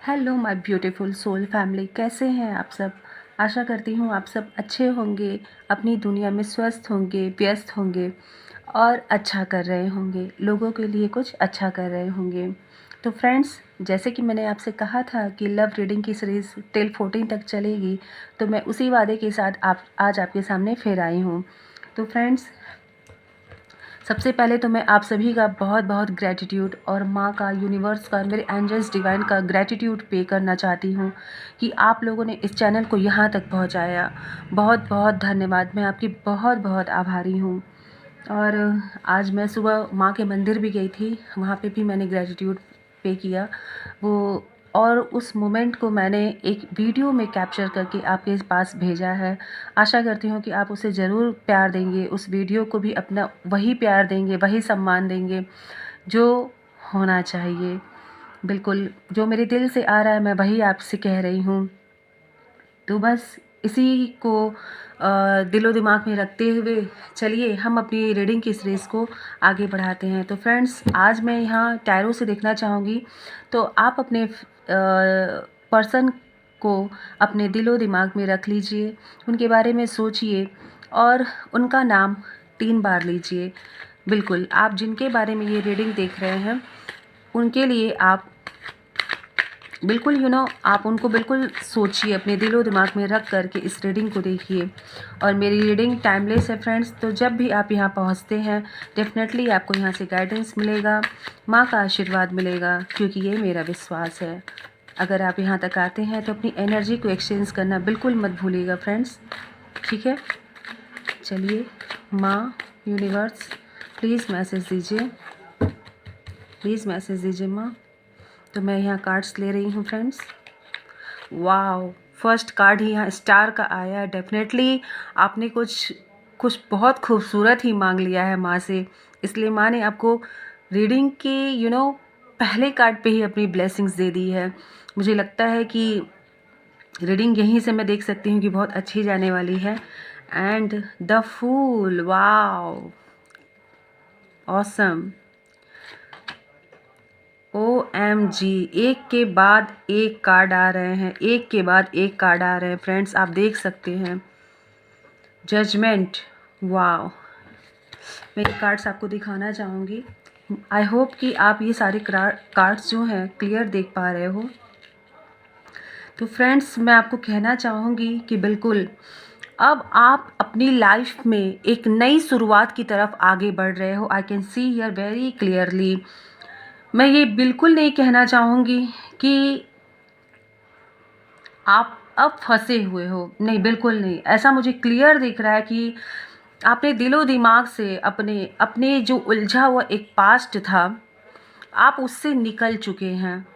Hello my beautiful soul family, कैसे हैं आप सब। आशा करती हूँ आप सब अच्छे होंगे, अपनी दुनिया में स्वस्थ होंगे, व्यस्त होंगे और अच्छा कर रहे होंगे, लोगों के लिए कुछ अच्छा कर रहे होंगे। तो फ्रेंड्स, जैसे कि मैंने आपसे कहा था कि लव रीडिंग की सीरीज़ टिल 14 तक चलेगी, तो मैं उसी वादे के साथ आज आपके सामने फिर आई हूँ। तो फ्रेंड्स, सबसे पहले तो मैं आप सभी का बहुत बहुत ग्रैटिट्यूड और माँ का, यूनिवर्स का, मेरे एंजल्स डिवाइन का ग्रैटिट्यूड पे करना चाहती हूँ कि आप लोगों ने इस चैनल को यहाँ तक पहुँचाया। बहुत बहुत धन्यवाद, मैं आपकी बहुत बहुत आभारी हूँ। और आज मैं सुबह माँ के मंदिर भी गई थी, वहाँ पे भी मैंने ग्रैटिट्यूड पे किया वो, और उस मोमेंट को मैंने एक वीडियो में कैप्चर करके आपके पास भेजा है। आशा करती हूँ कि आप उसे ज़रूर प्यार देंगे, उस वीडियो को भी अपना वही प्यार देंगे, वही सम्मान देंगे जो होना चाहिए। बिल्कुल जो मेरे दिल से आ रहा है मैं वही आपसे कह रही हूँ। तो बस इसी को दिलो दिमाग में रखते हुए चलिए हम अपनी रीडिंग की सीरीज़ को आगे बढ़ाते हैं। तो फ्रेंड्स, आज मैं यहाँ टैरो से देखना चाहूँगी, तो आप अपने पर्सन को अपने दिलो दिमाग में रख लीजिए, उनके बारे में सोचिए और उनका नाम 3 बार लीजिए। बिल्कुल, आप जिनके बारे में ये रीडिंग देख रहे हैं उनके लिए आप बिल्कुल आप उनको बिल्कुल सोचिए, अपने दिलो दिमाग में रख कर के इस रीडिंग को देखिए। और मेरी रीडिंग टाइमलेस है फ्रेंड्स, तो जब भी आप यहाँ पहुँचते हैं डेफिनेटली आपको यहाँ से गाइडेंस मिलेगा, माँ का आशीर्वाद मिलेगा, क्योंकि ये मेरा विश्वास है। अगर आप यहाँ तक आते हैं तो अपनी एनर्जी को एक्सचेंज करना बिल्कुल मत भूलिएगा फ्रेंड्स, ठीक है। चलिए, माँ, यूनिवर्स, प्लीज़ मैसेज दीजिए, प्लीज़ मैसेज दीजिए माँ। तो मैं यहाँ कार्ड्स ले रही हूँ फ्रेंड्स। वाओ, फर्स्ट कार्ड ही यहाँ स्टार का आया है। डेफिनेटली आपने कुछ कुछ बहुत खूबसूरत ही मांग लिया है माँ से, इसलिए माँ ने आपको रीडिंग के पहले कार्ड पे ही अपनी ब्लेसिंग्स दे दी है। मुझे लगता है कि रीडिंग यहीं से मैं देख सकती हूँ कि बहुत अच्छी जाने वाली है। And the fool, wow, awesome, OMG, एक के बाद एक कार्ड आ रहे हैं, एक के बाद एक कार्ड आ रहे हैं फ्रेंड्स, आप देख सकते हैं। जजमेंट, वाओ, मैं ये कार्ड्स आपको दिखाना चाहूँगी। आई होप कि आप ये सारे कार्ड्स जो हैं क्लियर देख पा रहे हो। तो फ्रेंड्स, मैं आपको कहना चाहूँगी कि बिल्कुल अब आप अपनी लाइफ में एक नई शुरुआत की तरफ आगे बढ़ रहे हो। I can see here very clearly. मैं ये बिल्कुल नहीं कहना चाहूँगी कि आप अब फंसे हुए हो, नहीं, बिल्कुल नहीं। ऐसा मुझे क्लियर दिख रहा है कि आपने दिलो दिमाग से अपने अपने जो उलझा हुआ एक पास्ट था, आप उससे निकल चुके हैं।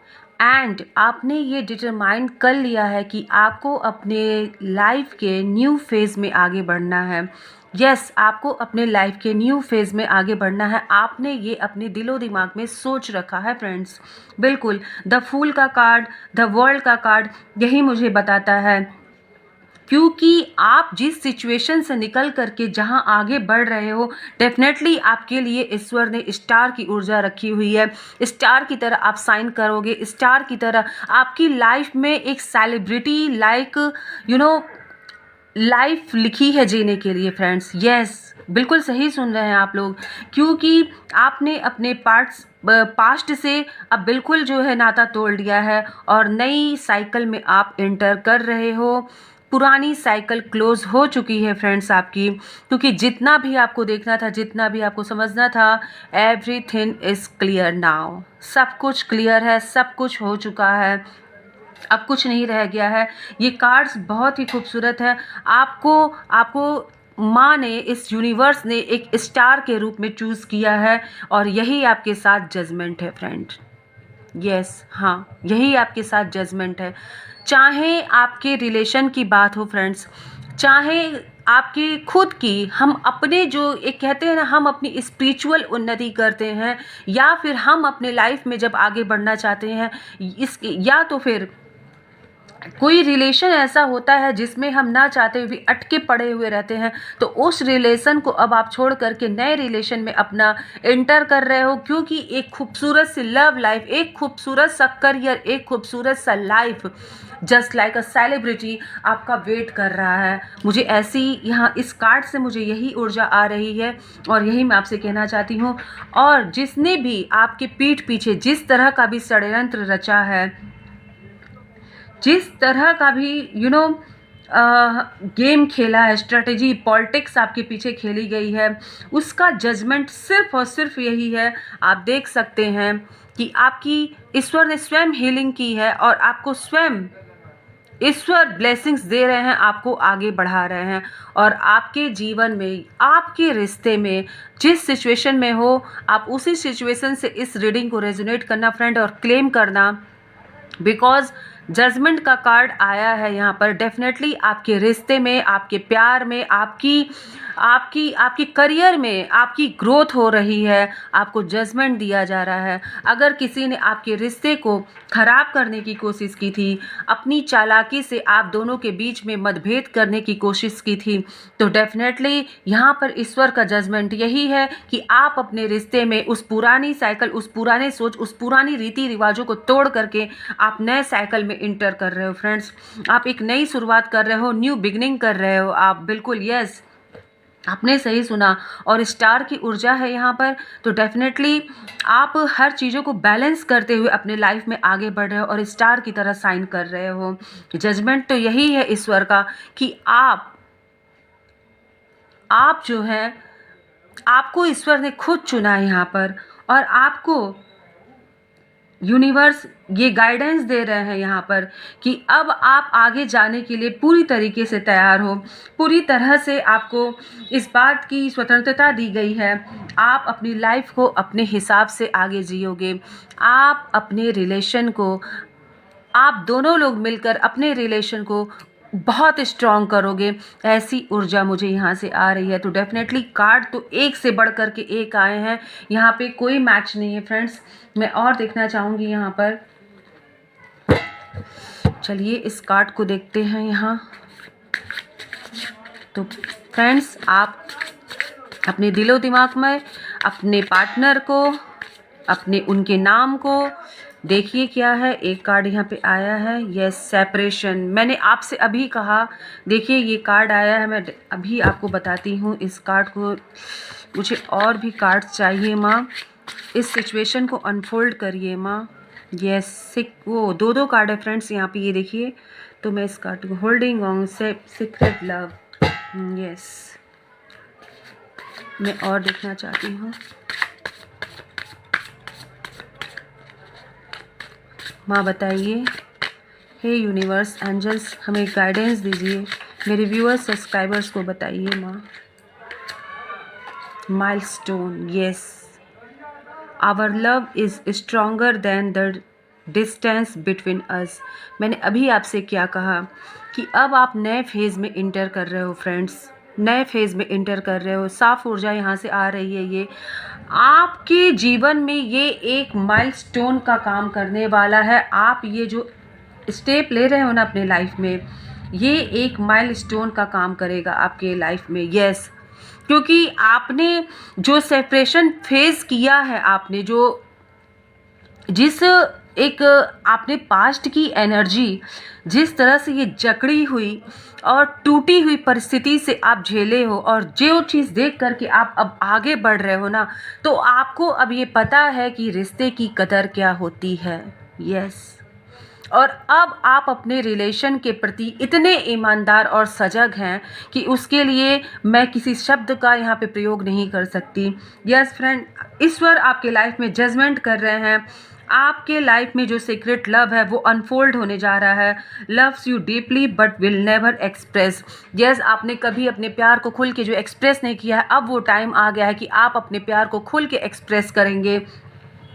एंड आपने ये डिटरमाइन कर लिया है कि आपको अपने लाइफ के न्यू फेज़ में आगे बढ़ना है। यस, आपको अपने लाइफ के न्यू फेज़ में आगे बढ़ना है। आपने ये अपने दिलो दिमाग में सोच रखा है फ्रेंड्स। बिल्कुल, द फूल का कार्ड, द वर्ल्ड का कार्ड यही मुझे बताता है, क्योंकि आप जिस सिचुएशन से निकल करके जहां आगे बढ़ रहे हो, डेफिनेटली आपके लिए ईश्वर ने स्टार की ऊर्जा रखी हुई है। स्टार की तरह आप साइन करोगे, स्टार की तरह आपकी लाइफ में एक सेलिब्रिटी लाइक लाइफ लिखी है जीने के लिए फ्रेंड्स। यस, बिल्कुल सही सुन रहे हैं आप लोग, क्योंकि आपने अपने पास्ट से अब बिल्कुल जो है नाता तोड़ दिया है और नई साइकिल में आप एंटर कर रहे हो। पुरानी साइकिल क्लोज हो चुकी है फ्रेंड्स आपकी, क्योंकि जितना भी आपको देखना था, जितना भी आपको समझना था, एवरीथिंग इज़ क्लियर नाउ। सब कुछ क्लियर है, सब कुछ हो चुका है, अब कुछ नहीं रह गया है। ये कार्ड्स बहुत ही खूबसूरत है। आपको आपको माँ ने, इस यूनिवर्स ने एक स्टार के रूप में चूज़ किया है और यही आपके साथ जजमेंट है फ्रेंड। यस, हाँ, यही आपके साथ जजमेंट है। चाहे आपके रिलेशन की बात हो फ्रेंड्स, चाहे आपकी खुद की, हम अपने जो एक कहते हैं ना, हम अपनी स्पिरिचुअल उन्नति करते हैं, या फिर हम अपने लाइफ में जब आगे बढ़ना चाहते हैं, इस या तो फिर कोई रिलेशन ऐसा होता है जिसमें हम ना चाहते हुए भी अटके पड़े हुए रहते हैं, तो उस रिलेशन को अब आप छोड़ करके नए रिलेशन में अपना एंटर कर रहे हो, क्योंकि एक खूबसूरत सी लव लाइफ, एक खूबसूरत सा करियर, एक खूबसूरत सा life just like a celebrity आपका वेट कर रहा है। मुझे ऐसी यहाँ इस कार्ड से मुझे यही ऊर्जा आ रही है और यही मैं आपसे कहना चाहती हूँ। और जिसने भी आपके पीठ पीछे जिस तरह का भी षड्यंत्र रचा है, जिस तरह का भी गेम खेला है, स्ट्रेटजी पॉलिटिक्स आपके पीछे खेली गई है, उसका जजमेंट सिर्फ और सिर्फ यही है। आप देख सकते हैं कि आपकी ईश्वर ने स्वयं हीलिंग की है और आपको स्वयं ईश्वर ब्लेसिंग्स दे रहे हैं, आपको आगे बढ़ा रहे हैं। और आपके जीवन में, आपके रिश्ते में जिस सिचुएशन में हो, आप उसी सिचुएशन से इस रीडिंग को रेजोनेट करना फ्रेंड और क्लेम करना, बिकॉज जजमेंट का कार्ड आया है यहाँ पर। डेफिनेटली आपके रिश्ते में, आपके प्यार में, आपकी आपकी आपकी करियर में आपकी ग्रोथ हो रही है, आपको जजमेंट दिया जा रहा है। अगर किसी ने आपके रिश्ते को खराब करने की कोशिश की थी, अपनी चालाकी से आप दोनों के बीच में मतभेद करने की कोशिश की थी, तो डेफिनेटली यहाँ पर ईश्वर का जजमेंट यही है कि आप अपने रिश्ते में उस पुरानी साइकिल, उस पुराने सोच, उस पुरानी रीति रिवाजों को तोड़ करके आप नए साइकिल में इंटर कर रहे हो फ्रेंड्स। आप एक नई शुरुआत कर रहे हो, न्यू बिगनिंग कर रहे हो आप। बिल्कुल यस, आपने सही सुना। और स्टार की ऊर्जा है यहाँ पर, तो डेफिनेटली आप हर चीज़ों को बैलेंस करते हुए अपने लाइफ में आगे बढ़ रहे हो और स्टार की तरह साइन कर रहे हो। जजमेंट तो यही है ईश्वर का कि आप जो है, आपको ईश्वर ने खुद चुना है यहाँ पर, और आपको यूनिवर्स ये गाइडेंस दे रहे हैं यहाँ पर कि अब आप आगे जाने के लिए पूरी तरीके से तैयार हो। पूरी तरह से आपको इस बात की स्वतंत्रता दी गई है, आप अपनी लाइफ को अपने हिसाब से आगे जियोगे। आप अपने रिलेशन को, आप दोनों लोग मिलकर अपने रिलेशन को बहुत स्ट्रॉन्ग करोगे, ऐसी ऊर्जा मुझे यहाँ से आ रही है। तो डेफिनेटली कार्ड तो एक से बढ़ कर के एक आए हैं, यहाँ पे कोई मैच नहीं है फ्रेंड्स। मैं और देखना चाहूँगी यहाँ पर, चलिए इस कार्ड को देखते हैं यहाँ। तो फ्रेंड्स, आप अपने दिलो दिमाग में अपने पार्टनर को, अपने उनके नाम को देखिए क्या है। एक कार्ड यहाँ पे आया है, यस सेपरेशन। मैंने आपसे अभी कहा, देखिए ये कार्ड आया है, मैं अभी आपको बताती हूँ इस कार्ड को। मुझे और भी कार्ड चाहिए माँ, इस सिचुएशन को अनफोल्ड करिए माँ। यस, वो दो कार्ड है फ्रेंड्स यहाँ पे, ये देखिए। तो मैं इस कार्ड को holding on secret love, yes मैं और देखना चाहती हूँ माँ, बताइए। हे यूनिवर्स, एंजल्स हमें गाइडेंस दीजिए, मेरे व्यूअर्स सब्सक्राइबर्स को बताइए माँ। Milestone, yes, our love is stronger than the distance between us. मैंने अभी आपसे क्या कहा कि अब आप नए फेज़ में इंटर कर रहे हो फ्रेंड्स, नए फेज़ में इंटर कर रहे हो। साफ ऊर्जा यहाँ से आ रही है, ये आपके जीवन में ये एक माइलस्टोन का काम करने वाला है। आप ये जो स्टेप ले रहे हो ना अपने लाइफ में, ये एक माइलस्टोन का काम करेगा आपके लाइफ में। यस, क्योंकि आपने जो सेपरेशन फेस किया है, आपने जो जिस एक आपने पास्ट की एनर्जी जिस तरह से ये जकड़ी हुई और टूटी हुई परिस्थिति से आप झेले हो, और जो चीज़ देख करके आप अब आगे बढ़ रहे हो ना, तो आपको अब ये पता है कि रिश्ते की कदर क्या होती है। यस, और अब आप अपने रिलेशन के प्रति इतने ईमानदार और सजग हैं कि उसके लिए मैं किसी शब्द का यहाँ पे प्रयोग नहीं कर सकती। यस फ्रेंड, ईश्वर आपके लाइफ में जजमेंट कर रहे हैं। आपके लाइफ में जो सीक्रेट लव है वो अनफोल्ड होने जा रहा है। Loves you deeply but will never express. Yes, आपने कभी अपने प्यार को खुल के जो एक्सप्रेस नहीं किया है, अब वो टाइम आ गया है कि आप अपने प्यार को खुल के एक्सप्रेस करेंगे,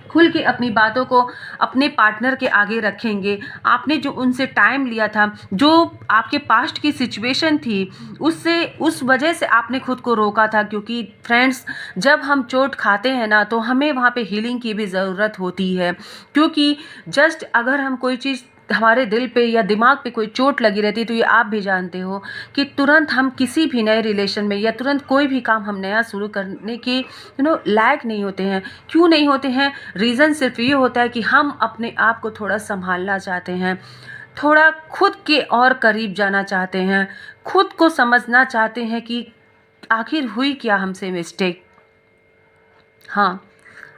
खुल के अपनी बातों को अपने पार्टनर के आगे रखेंगे। आपने जो उनसे टाइम लिया था, जो आपके पास्ट की सिचुएशन थी, उससे उस वजह से आपने खुद को रोका था। क्योंकि फ्रेंड्स, जब हम चोट खाते हैं ना, तो हमें वहाँ पे हीलिंग की भी ज़रूरत होती है। क्योंकि जस्ट अगर हम कोई चीज़ हमारे दिल पे या दिमाग पे कोई चोट लगी रहती है, तो ये आप भी जानते हो कि तुरंत हम किसी भी नए रिलेशन में या तुरंत कोई भी काम हम नया शुरू करने के लायक नहीं होते हैं। क्यों नहीं होते हैं? रीज़न सिर्फ ये होता है कि हम अपने आप को थोड़ा संभालना चाहते हैं, थोड़ा खुद के और करीब जाना चाहते हैं, खुद को समझना चाहते हैं कि आखिर हुई क्या हमसे मिस्टेक। हाँ,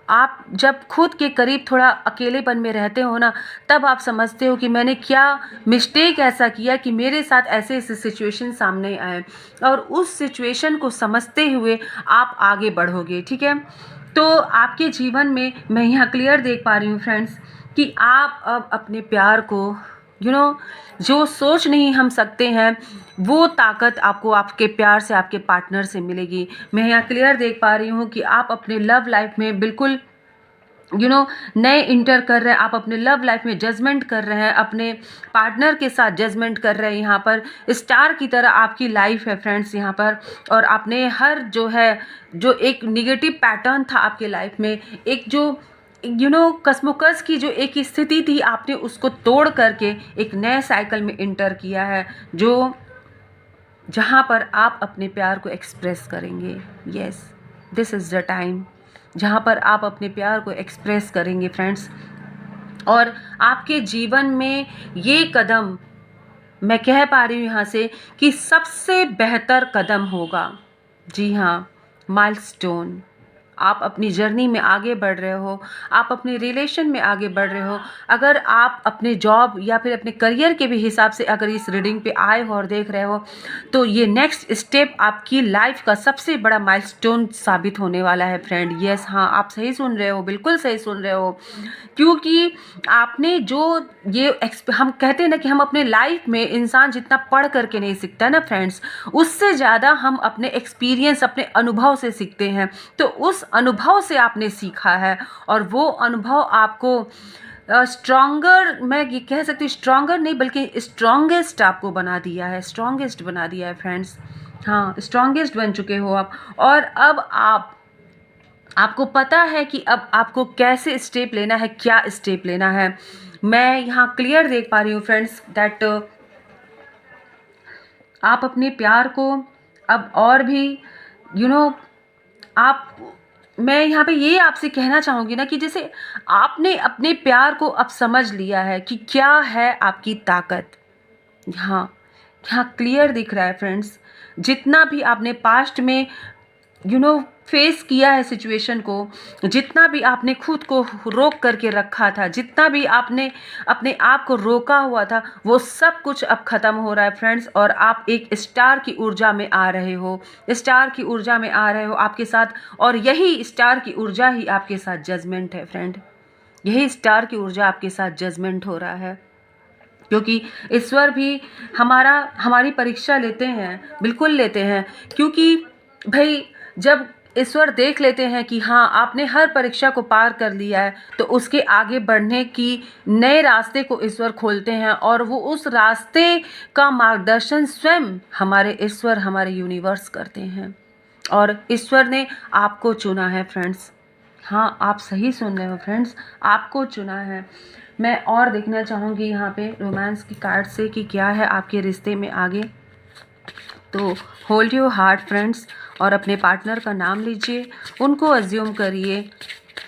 आप जब खुद के करीब थोड़ा अकेलेपन में रहते हो ना, तब आप समझते हो कि मैंने क्या मिस्टेक ऐसा किया कि मेरे साथ ऐसे ऐसे सिचुएशन सामने आए, और उस सिचुएशन को समझते हुए आप आगे बढ़ोगे। ठीक है, तो आपके जीवन में मैं यहाँ क्लियर देख पा रही हूँ फ्रेंड्स कि आप अब अपने प्यार को जो सोच नहीं हम सकते हैं, वो ताकत आपको आपके प्यार से, आपके पार्टनर से मिलेगी। मैं यहाँ क्लियर देख पा रही हूँ कि आप अपने लव लाइफ में बिल्कुल नए इंटर कर रहे हैं, आप अपने लव लाइफ में जजमेंट कर रहे हैं, अपने पार्टनर के साथ जजमेंट कर रहे हैं। यहाँ पर स्टार की तरह आपकी लाइफ है फ्रेंड्स यहाँ पर, और आपने हर जो एक निगेटिव पैटर्न था आपके लाइफ में, एक जो कसमोकस की जो एक स्थिति थी, आपने उसको तोड़ करके एक नए साइकिल में इंटर किया है, जहाँ पर आप अपने प्यार को एक्सप्रेस करेंगे। Yes, this is the time जहाँ पर आप अपने प्यार को एक्सप्रेस करेंगे फ्रेंड्स। और आपके जीवन में ये कदम, मैं कह पा रही हूँ यहाँ से कि सबसे बेहतर कदम होगा। जी हाँ, माइलस्टोन। आप अपनी जर्नी में आगे बढ़ रहे हो, आप अपने रिलेशन में आगे बढ़ रहे हो। अगर आप अपने जॉब या फिर अपने करियर के भी हिसाब से अगर इस रीडिंग पे आए हो और देख रहे हो, तो ये नेक्स्ट स्टेप आपकी लाइफ का सबसे बड़ा माइलस्टोन साबित होने वाला है फ्रेंड। यस, हाँ, आप सही सुन रहे हो, बिल्कुल सही सुन रहे हो, क्योंकि आपने हम कहते हैं ना कि हम अपने लाइफ में इंसान जितना पढ़ करके नहीं सीखता है ना फ्रेंड्स, उससे ज़्यादा हम अपने एक्सपीरियंस, अपने अनुभव से सीखते हैं। तो उस अनुभव से आपने सीखा है, और वो अनुभव आपको स्ट्रॉन्गर, मैं ये कह सकती हूँ स्ट्रॉन्गर नहीं बल्कि स्ट्रॉन्गेस्ट आपको बना दिया है, स्ट्रॉन्गेस्ट बना दिया है फ्रेंड्स। हाँ, स्ट्रॉन्गेस्ट बन चुके हो आप, और अब आपको पता है कि अब आपको कैसे स्टेप लेना है, क्या स्टेप लेना है। मैं यहाँ क्लियर देख पा रही हूँ फ्रेंड्स दैट आप अपने प्यार को अब और भी आप मैं यहाँ पे ये आपसे कहना चाहूँगी ना कि जैसे आपने अपने प्यार को अब समझ लिया है कि क्या है आपकी ताकत। हाँ, यहाँ क्लियर दिख रहा है फ्रेंड्स, जितना भी आपने पास्ट में फेस किया है सिचुएशन को, जितना भी आपने खुद को रोक करके रखा था, जितना भी आपने अपने आप को रोका हुआ था, वो सब कुछ अब ख़त्म हो रहा है फ्रेंड्स। और आप एक स्टार की ऊर्जा में आ रहे हो, स्टार की ऊर्जा में आ रहे हो आपके साथ, और यही स्टार की ऊर्जा ही आपके साथ जजमेंट है फ्रेंड। यही स्टार की ऊर्जा आपके साथ जजमेंट हो रहा है, क्योंकि ईश्वर भी हमारी परीक्षा लेते हैं, बिल्कुल लेते हैं। क्योंकि भाई जब ईश्वर देख लेते हैं कि हाँ आपने हर परीक्षा को पार कर लिया है, तो उसके आगे बढ़ने की नए रास्ते को ईश्वर खोलते हैं, और वो उस रास्ते का मार्गदर्शन स्वयं हमारे ईश्वर, हमारे यूनिवर्स करते हैं। और ईश्वर ने आपको चुना है फ्रेंड्स। हाँ, आप सही सुन रहे हो फ्रेंड्स, आपको चुना है। मैं और देखना चाहूँगी यहाँ पे रोमांस की कार्ड से कि क्या है आपके रिश्ते में आगे। तो होल्ड योर हार्ट फ्रेंड्स, और अपने पार्टनर का नाम लीजिए, उनको अज्यूम करिए।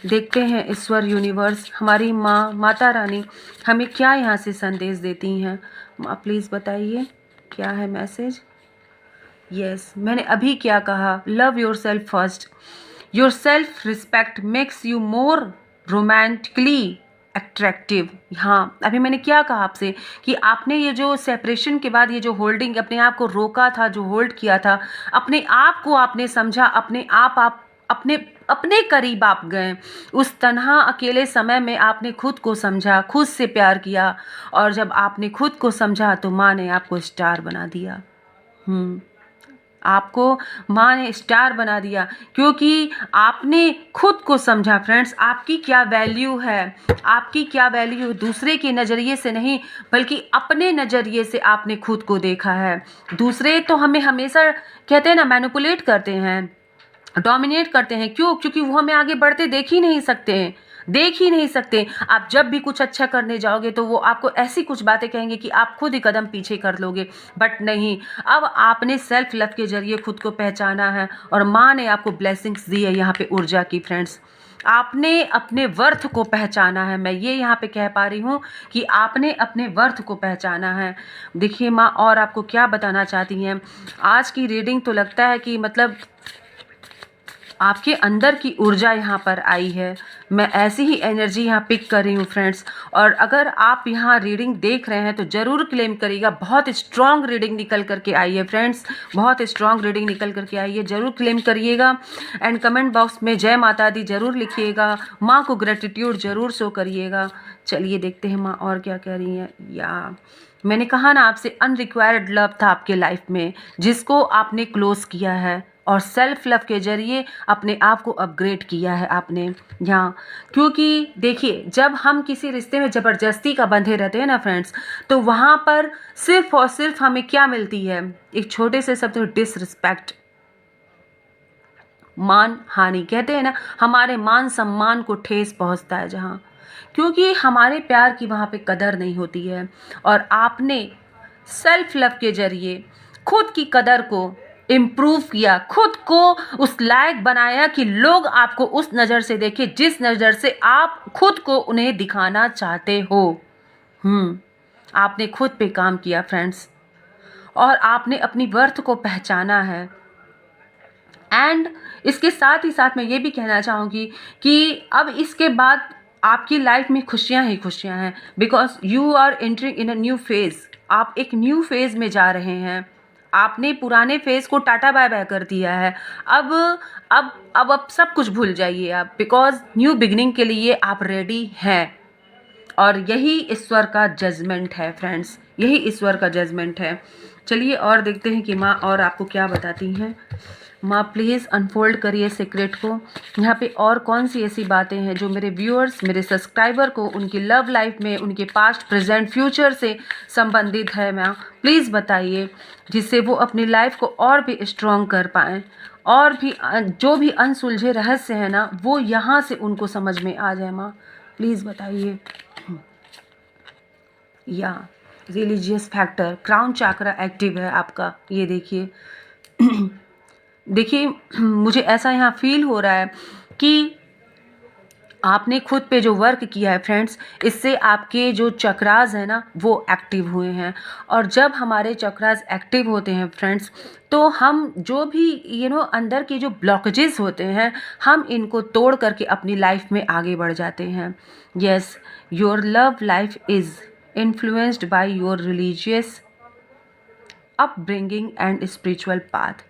देखते हैं ईश्वर, यूनिवर्स, हमारी माँ, माता रानी हमें क्या यहाँ से संदेश देती हैं। माँ प्लीज़ बताइए क्या है मैसेज। यस, मैंने अभी क्या कहा, love your self first. Your self respect makes you more romantically attractive. हाँ, अभी मैंने क्या कहा आपसे कि आपने ये जो सेपरेशन के बाद ये जो होल्डिंग, अपने आप को रोका था, जो होल्ड किया था, अपने आप को आपने समझा, अपने आप अपने अपने करीब आप गए। उस तन्हा अकेले समय में आपने खुद को समझा, खुद से प्यार किया, और जब आपने खुद को समझा तो माँ ने आपको स्टार बना दिया। आपको माँ ने स्टार बना दिया, क्योंकि आपने खुद को समझा फ्रेंड्स। आपकी क्या वैल्यू है, आपकी क्या वैल्यू दूसरे के नज़रिए से नहीं, बल्कि अपने नज़रिए से आपने खुद को देखा है। दूसरे तो हमें हमेशा कहते हैं ना, मैनिपुलेट करते हैं, डोमिनेट करते हैं। क्यों? क्योंकि वो हमें आगे बढ़ते देख ही नहीं सकते हैं। देख ही नहीं सकते। आप जब भी कुछ अच्छा करने जाओगे तो वो आपको ऐसी कुछ बातें कहेंगे कि आप खुद ही कदम पीछे कर लोगे। बट नहीं, अब आपने सेल्फ लव के ज़रिए खुद को पहचाना है और माँ ने आपको ब्लेसिंग्स दी है यहाँ पे ऊर्जा की फ्रेंड्स। आपने अपने वर्थ को पहचाना है। मैं ये यहाँ पे कह पा रही हूँ कि आपने अपने वर्थ को पहचाना है। देखिए माँ और आपको क्या बताना चाहती हैं। आज की रीडिंग तो लगता है कि मतलब आपके अंदर की ऊर्जा यहाँ पर आई है। मैं ऐसी ही एनर्जी यहाँ पिक कर रही हूँ फ्रेंड्स। और अगर आप यहाँ रीडिंग देख रहे हैं तो ज़रूर क्लेम करिएगा। बहुत स्ट्रॉन्ग रीडिंग निकल करके आई है फ्रेंड्स, बहुत स्ट्रॉन्ग रीडिंग निकल करके आई है। ज़रूर क्लेम करिएगा एंड कमेंट बॉक्स में जय माता दी ज़रूर लिखिएगा। माँ को ग्रेटिट्यूड ज़रूर शो करिएगा। चलिए देखते हैं माँ और क्या कह रही हैं। या मैंने कहा ना आपसे, अनरिक्वायर्ड लव था आपके लाइफ में जिसको आपने क्लोज किया है और सेल्फ लव के जरिए अपने आप को अपग्रेड किया है आपने यहाँ। क्योंकि देखिए, जब हम किसी रिश्ते में ज़बरदस्ती का बंधे रहते हैं ना फ्रेंड्स, तो वहाँ पर सिर्फ और सिर्फ हमें क्या मिलती है, एक छोटे से शब्द डिसरिस्पेक्ट, मान हानि। कहते हैं ना, हमारे मान सम्मान को ठेस पहुँचता है जहाँ, क्योंकि हमारे प्यार की वहाँ पे कदर नहीं होती है। और आपने सेल्फ लव के जरिए खुद की कदर को इम्प्रूव किया, खुद को उस लायक बनाया कि लोग आपको उस नज़र से देखें जिस नज़र से आप खुद को उन्हें दिखाना चाहते हो। आपने खुद पे काम किया फ्रेंड्स और आपने अपनी वर्थ को पहचाना है। एंड इसके साथ ही साथ मैं ये भी कहना चाहूँगी कि अब इसके बाद आपकी लाइफ में खुशियाँ ही खुशियाँ हैं, because you are entering in a new phase. आप एक न्यू फेज़ में जा रहे हैं। आपने पुराने फेज़ को टाटा बाय बाय कर दिया है। अब सब कुछ भूल जाइए आप, बिकॉज न्यू बिगनिंग के लिए आप रेडी हैं। और यही ईश्वर का जजमेंट है फ्रेंड्स, यही ईश्वर का जजमेंट है। चलिए और देखते हैं कि माँ और आपको क्या बताती हैं। माँ प्लीज़ अनफोल्ड करिए सीक्रेट को। यहाँ पे और कौन सी ऐसी बातें हैं जो मेरे व्यूअर्स, मेरे सब्सक्राइबर को उनकी लव लाइफ में, उनके पास्ट प्रेजेंट फ्यूचर से संबंधित है माँ, प्लीज़ बताइए, जिससे वो अपनी लाइफ को और भी स्ट्रॉन्ग कर पाएँ और भी जो भी अनसुलझे रहस्य हैं ना, वो यहाँ से उनको समझ में आ जाए। माँ प्लीज़ बताइए। या रिलीजियस फैक्टर, क्राउन चक्रा एक्टिव है आपका, ये देखिए। देखिए, मुझे ऐसा यहाँ फील हो रहा है कि आपने खुद पे जो वर्क किया है फ्रेंड्स, इससे आपके जो चक्रास हैं ना वो एक्टिव हुए हैं। और जब हमारे चक्रास एक्टिव होते हैं फ्रेंड्स, तो हम जो भी अंदर के जो ब्लॉकेजेस होते हैं, हम इनको तोड़ करके अपनी लाइफ में आगे बढ़ जाते हैं। Yes, your love life is influenced by your religious upbringing and spiritual path.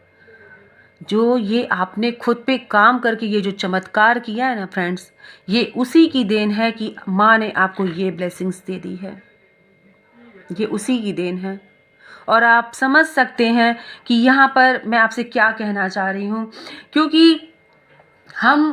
जो ये आपने खुद पे काम करके ये जो चमत्कार किया है ना फ्रेंड्स, ये उसी की देन है कि माँ ने आपको ये ब्लेसिंग्स दे दी है, ये उसी की देन है। और आप समझ सकते हैं कि यहाँ पर मैं आपसे क्या कहना चाह रही हूँ, क्योंकि हम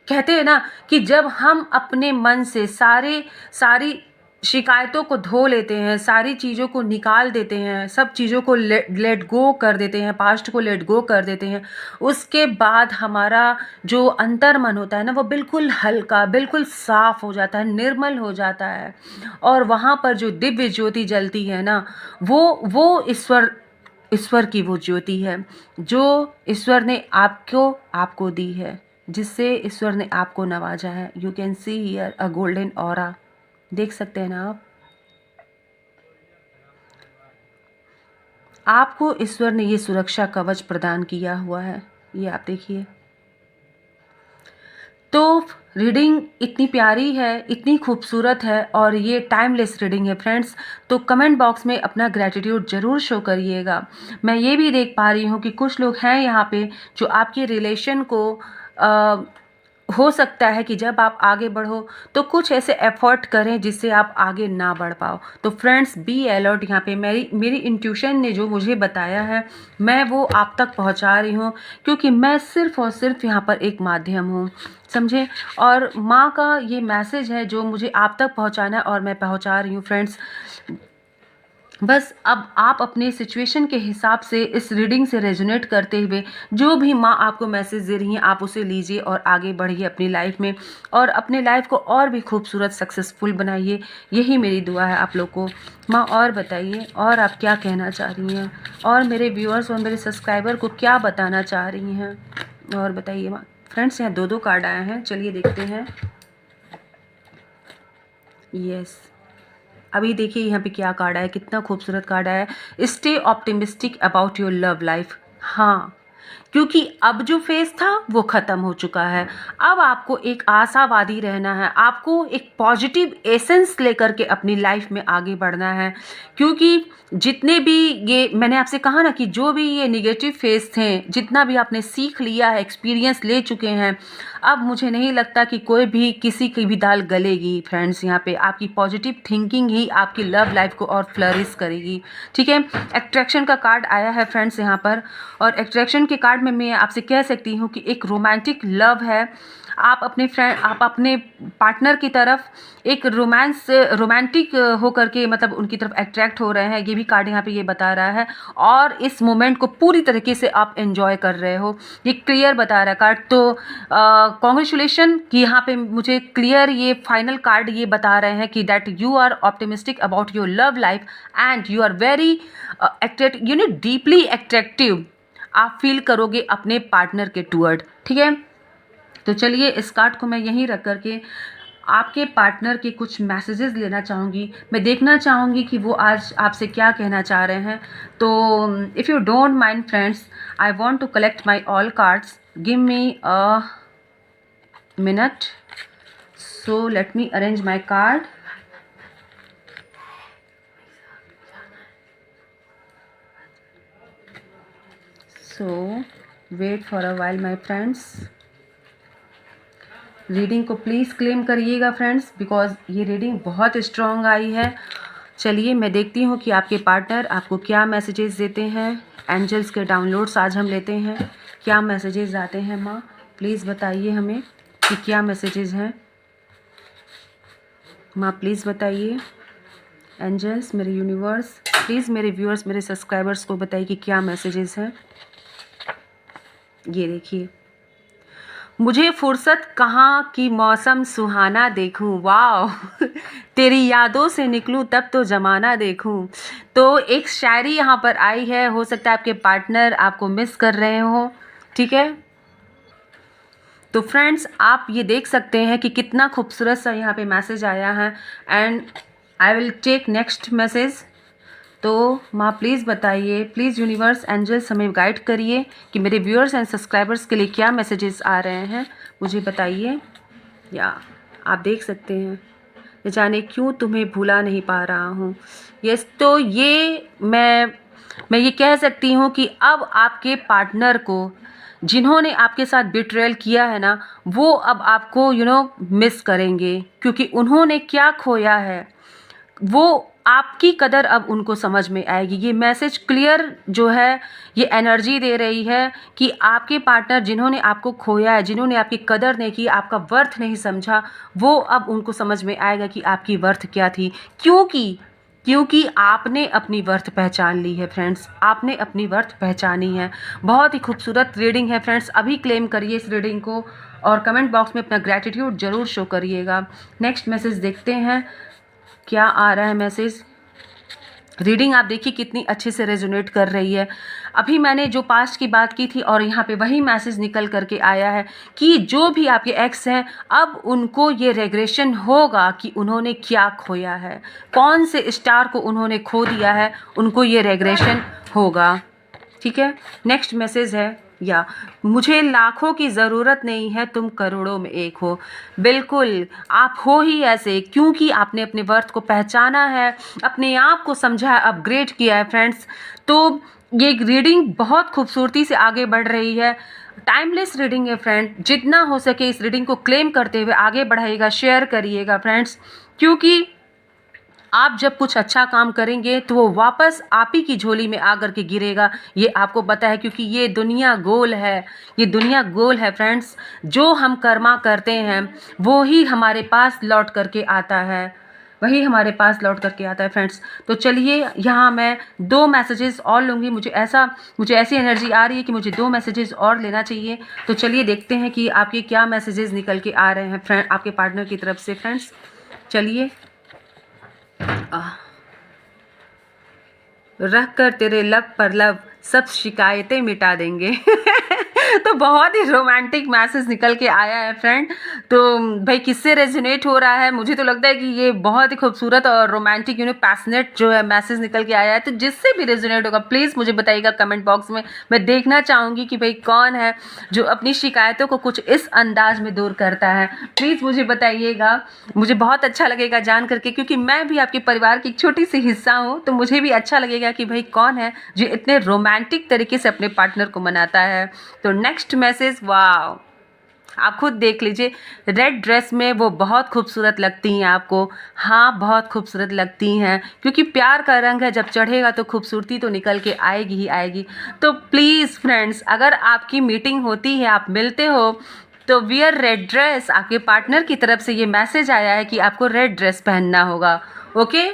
कहते हैं ना कि जब हम अपने मन से सारी शिकायतों को धो लेते हैं, सारी चीज़ों को निकाल देते हैं, सब चीज़ों को लेट गो कर देते हैं, पास्ट को लेट गो कर देते हैं, उसके बाद हमारा जो अंतर्मन होता है ना, वो बिल्कुल हल्का, बिल्कुल साफ़ हो जाता है, निर्मल हो जाता है। और वहाँ पर जो दिव्य ज्योति जलती है ना, वो ईश्वर की वो ज्योति है जो ईश्वर ने आपको दी है, जिससे ईश्वर ने आपको नवाजा है। You can see here a golden aura, देख सकते हैं ना आपको ईश्वर ने ये सुरक्षा कवच प्रदान किया हुआ है, ये आप देखिए। तो रीडिंग इतनी प्यारी है, इतनी खूबसूरत है और ये टाइमलेस रीडिंग है फ्रेंड्स। तो कमेंट बॉक्स में अपना ग्रैटिट्यूड ज़रूर शो करिएगा। मैं ये भी देख पा रही हूँ कि कुछ लोग हैं यहाँ पे जो आपके रिलेशन को हो सकता है कि जब आप आगे बढ़ो तो कुछ ऐसे एफर्ट करें जिससे आप आगे ना बढ़ पाओ। तो फ्रेंड्स बी अलर्ट। यहाँ पे मेरी इंट्यूशन ने जो मुझे बताया है, मैं वो आप तक पहुँचा रही हूँ, क्योंकि मैं सिर्फ़ और सिर्फ यहाँ पर एक माध्यम हूँ, समझे। और माँ का ये मैसेज है जो मुझे आप तक पहुँचाना है और मैं पहुँचा रही हूँ फ्रेंड्स। बस अब आप अपने सिचुएशन के हिसाब से इस रीडिंग से रेजोनेट करते हुए जो भी माँ आपको मैसेज दे रही हैं आप उसे लीजिए और आगे बढ़िए अपनी लाइफ में, और अपने लाइफ को और भी खूबसूरत सक्सेसफुल बनाइए। यही मेरी दुआ है आप लोग को। माँ और बताइए, और आप क्या कहना चाह रही हैं, और मेरे व्यूअर्स और मेरे सब्सक्राइबर को क्या बताना चाह रही हैं, और बताइए माँ। फ्रेंड्स, यहाँ दो कार्ड आए हैं, चलिए देखते हैं। यस, अभी देखिए यहाँ पे क्या कार्ड आया, कितना खूबसूरत कार्ड आया है। Stay optimistic about your love life. हाँ, क्योंकि अब जो फेज था वो ख़त्म हो चुका है। अब आपको एक आशावादी रहना है, आपको एक पॉजिटिव एसेंस लेकर के अपनी लाइफ में आगे बढ़ना है। क्योंकि जितने भी ये मैंने आपसे कहा ना कि जो भी ये निगेटिव फेज थे, जितना भी आपने सीख लिया है, एक्सपीरियंस ले चुके हैं, अब मुझे नहीं लगता कि कोई भी किसी की भी दाल गलेगी। फ्रेंड्स, यहाँ पे आपकी पॉजिटिव थिंकिंग ही आपकी लव लाइफ को और फ्लरिश करेगी। ठीक है, अट्रैक्शन का कार्ड आया है फ्रेंड्स यहाँ पर, और अट्रैक्शन के कार्ड में मैं आपसे कह सकती हूँ कि एक रोमांटिक लव है। आप अपने पार्टनर की तरफ एक रोमांटिक होकर के मतलब उनकी तरफ अट्रैक्ट हो रहे हैं, ये भी कार्ड यहाँ पे ये बता रहा है। और इस मोमेंट को पूरी तरीके से आप एंजॉय कर रहे हो, ये क्लियर बता रहा है कार्ड। तो कॉन्ग्रेचुलेशन कि यहाँ पे मुझे क्लियर ये फाइनल कार्ड ये बता रहे हैं कि that you are optimistic about your love life and you are very deeply attractive. आप फील करोगे अपने पार्टनर के टूवर्ड। ठीक है, तो चलिए इस कार्ड को मैं यहीं रख करके आपके पार्टनर के कुछ मैसेजेस लेना चाहूँगी। मैं देखना चाहूँगी कि वो आज आपसे क्या कहना चाह रहे हैं। तो if you don't mind friends, I want to collect my all cards, give me a minute, so let me arrange my card. So wait for a while my friends. Reading को प्लीज़ क्लेम करिएगा friends, because ये reading बहुत strong आई है। चलिए मैं देखती हूँ कि आपके पार्टनर आपको क्या मैसेजेस देते हैं। एंजल्स के डाउनलोड्स आज हम लेते हैं, क्या मैसेजेस आते हैं। माँ प्लीज़ बताइए हमें कि क्या मैसेजेस हैं। माँ प्लीज़ बताइए। एंजल्स, मेरे यूनिवर्स, प्लीज़ मेरे व्यूअर्स, मेरे सब्सक्राइबर्स को बताइए कि क्या मैसेजेस हैं। ये देखिए, मुझे फुर्सत कहाँ की मौसम सुहाना देखूं, वाह तेरी यादों से निकलूं तब तो ज़माना देखूं। तो एक शायरी यहाँ पर आई है, हो सकता है आपके पार्टनर आपको मिस कर रहे हो। ठीक है, तो फ्रेंड्स आप ये देख सकते हैं कि कितना खूबसूरत सा यहाँ पे मैसेज आया है। And I will take next message. तो माँ प्लीज़ बताइए, प्लीज़ यूनिवर्स एंजल्स हमें गाइड करिए कि मेरे व्यूअर्स एंड सब्सक्राइबर्स के लिए क्या मैसेजेस आ रहे हैं, मुझे बताइए। या आप देख सकते हैं, न जाने क्यों तुम्हें भुला नहीं पा रहा हूँ। यस, तो ये मैं ये कह सकती हूँ कि अब आपके पार्टनर को, जिन्होंने आपके साथ बिट्रेयल किया है ना, वो अब आपको मिस करेंगे, क्योंकि उन्होंने क्या खोया है वो आपकी कदर अब उनको समझ में आएगी। ये मैसेज क्लियर जो है, ये एनर्जी दे रही है कि आपके पार्टनर जिन्होंने आपको खोया है, जिन्होंने आपकी कदर नहीं की, आपका वर्थ नहीं समझा, वो अब उनको समझ में आएगा कि आपकी वर्थ क्या थी। क्योंकि आपने अपनी वर्थ पहचान ली है फ्रेंड्स, आपने अपनी वर्थ पहचानी है। बहुत ही खूबसूरत रीडिंग है फ्रेंड्स, अभी क्लेम करिए इस रीडिंग को और कमेंट बॉक्स में अपना ग्रैटिट्यूड ज़रूर शो करिएगा। नेक्स्ट मैसेज देखते हैं क्या आ रहा है मैसेज। रीडिंग आप देखिए कितनी अच्छे से रेजोनेट कर रही है। अभी मैंने जो पास्ट की बात की थी और यहाँ पे वही मैसेज निकल करके आया है कि जो भी आपके एक्स हैं, अब उनको ये रेग्रेशन होगा कि उन्होंने क्या खोया है, कौन से स्टार को उन्होंने खो दिया है, उनको ये रेग्रेशन होगा। ठीक है, नेक्स्ट मैसेज है, या मुझे लाखों की ज़रूरत नहीं है, तुम करोड़ों में एक हो। बिल्कुल आप हो ही ऐसे, क्योंकि आपने अपने वर्थ को पहचाना है, अपने आप को समझा है, अपग्रेड किया है फ्रेंड्स। तो ये रीडिंग बहुत खूबसूरती से आगे बढ़ रही है। टाइमलेस रीडिंग है फ्रेंड, जितना हो सके इस रीडिंग को क्लेम करते हुए आगे बढ़ाइएगा, शेयर करिएगा फ्रेंड्स, क्योंकि आप जब कुछ अच्छा काम करेंगे तो वो वापस आप ही की झोली में आकर के गिरेगा, ये आपको पता है। क्योंकि ये दुनिया गोल है, ये दुनिया गोल है फ्रेंड्स। जो हम कर्मा करते हैं वो ही हमारे पास लौट करके आता है। वही हमारे पास लौट करके आता है फ्रेंड्स। तो चलिए यहाँ मैं 2 मैसेजेस और लूँगी, मुझे ऐसी एनर्जी आ रही है कि मुझे 2 मैसेजेस और लेना चाहिए। तो चलिए देखते हैं कि आपके क्या मैसेजेस निकल के आ रहे हैं फ्रेंड, आपके पार्टनर की तरफ से फ्रेंड्स। चलिए रख कर तेरे लब पर लब सब शिकायतें मिटा देंगे। तो बहुत ही रोमांटिक मैसेज निकल के आया है फ्रेंड। तो भाई किससे रेजोनेट हो रहा है, मुझे तो लगता है कि ये बहुत ही खूबसूरत और रोमांटिक पैशनेट जो है मैसेज निकल के आया है। तो जिससे भी रेजोनेट होगा प्लीज़ मुझे बताइएगा कमेंट बॉक्स में। मैं देखना चाहूँगी कि भाई कौन है जो अपनी शिकायतों को कुछ इस अंदाज में दूर करता है। प्लीज़ मुझे बताइएगा, मुझे बहुत अच्छा लगेगा जान करके, क्योंकि मैं भी आपके परिवार की एक छोटी सी हिस्सा हूँ। तो मुझे भी अच्छा लगेगा कि भाई कौन है जो इतने रोमांटिक तरीके से अपने पार्टनर को मनाता है। तो नेक्स्ट मैसेज, वाव, आप खुद देख लीजिए, रेड ड्रेस में वो बहुत खूबसूरत लगती हैं आपको। हाँ, बहुत खूबसूरत लगती हैं, क्योंकि प्यार का रंग है, जब चढ़ेगा तो खूबसूरती तो निकल के आएगी ही आएगी। तो प्लीज़ फ्रेंड्स, अगर आपकी मीटिंग होती है, आप मिलते हो, तो वियर रेड ड्रेस। आपके पार्टनर की तरफ से ये मैसेज आया है कि आपको रेड ड्रेस पहनना होगा। ओके,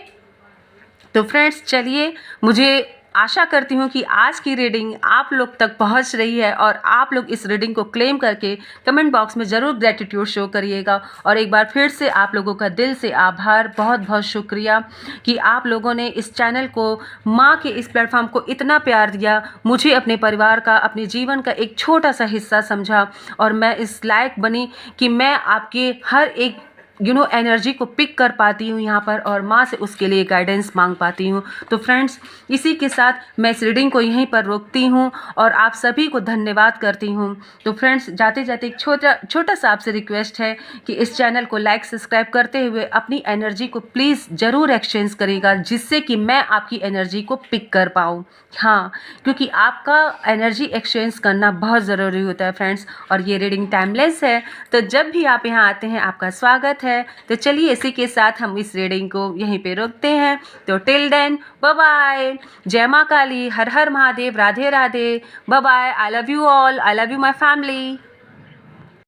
तो फ्रेंड्स चलिए, मुझे आशा करती हूँ कि आज की रीडिंग आप लोग तक पहुँच रही है और आप लोग इस रीडिंग को क्लेम करके कमेंट बॉक्स में ज़रूर ग्रेटिट्यूड शो करिएगा। और एक बार फिर से आप लोगों का दिल से आभार, बहुत बहुत शुक्रिया कि आप लोगों ने इस चैनल को, माँ के इस प्लेटफॉर्म को इतना प्यार दिया, मुझे अपने परिवार का, अपने जीवन का एक छोटा सा हिस्सा समझा, और मैं इस लायक बनी कि मैं आपके हर एक एनर्जी को पिक कर पाती हूँ यहाँ पर, और माँ से उसके लिए गाइडेंस मांग पाती हूँ। तो फ्रेंड्स, इसी के साथ मैं इस रीडिंग को यहीं पर रोकती हूँ और आप सभी को धन्यवाद करती हूँ। तो फ्रेंड्स, जाते जाते एक छोटा सा आपसे रिक्वेस्ट है कि इस चैनल को लाइक सब्सक्राइब करते हुए अपनी एनर्जी को प्लीज़ ज़रूर एक्सचेंज करेगा, जिससे कि मैं आपकी एनर्जी को पिक कर पाऊँ। हाँ, क्योंकि आपका एनर्जी एक्सचेंज करना बहुत ज़रूरी होता है फ्रेंड्स, और ये रीडिंग टाइमलेस है। तो जब भी आप यहाँ आते हैं आपका स्वागत है। तो चलिए इसी के साथ हम इस रीडिंग को यहीं पे रोकते हैं। तो टिल देन, बाय बाय, जय माँ Kali, Har Har Mahadev, Radhe Radhe, bye bye, I love you all, I love you my family.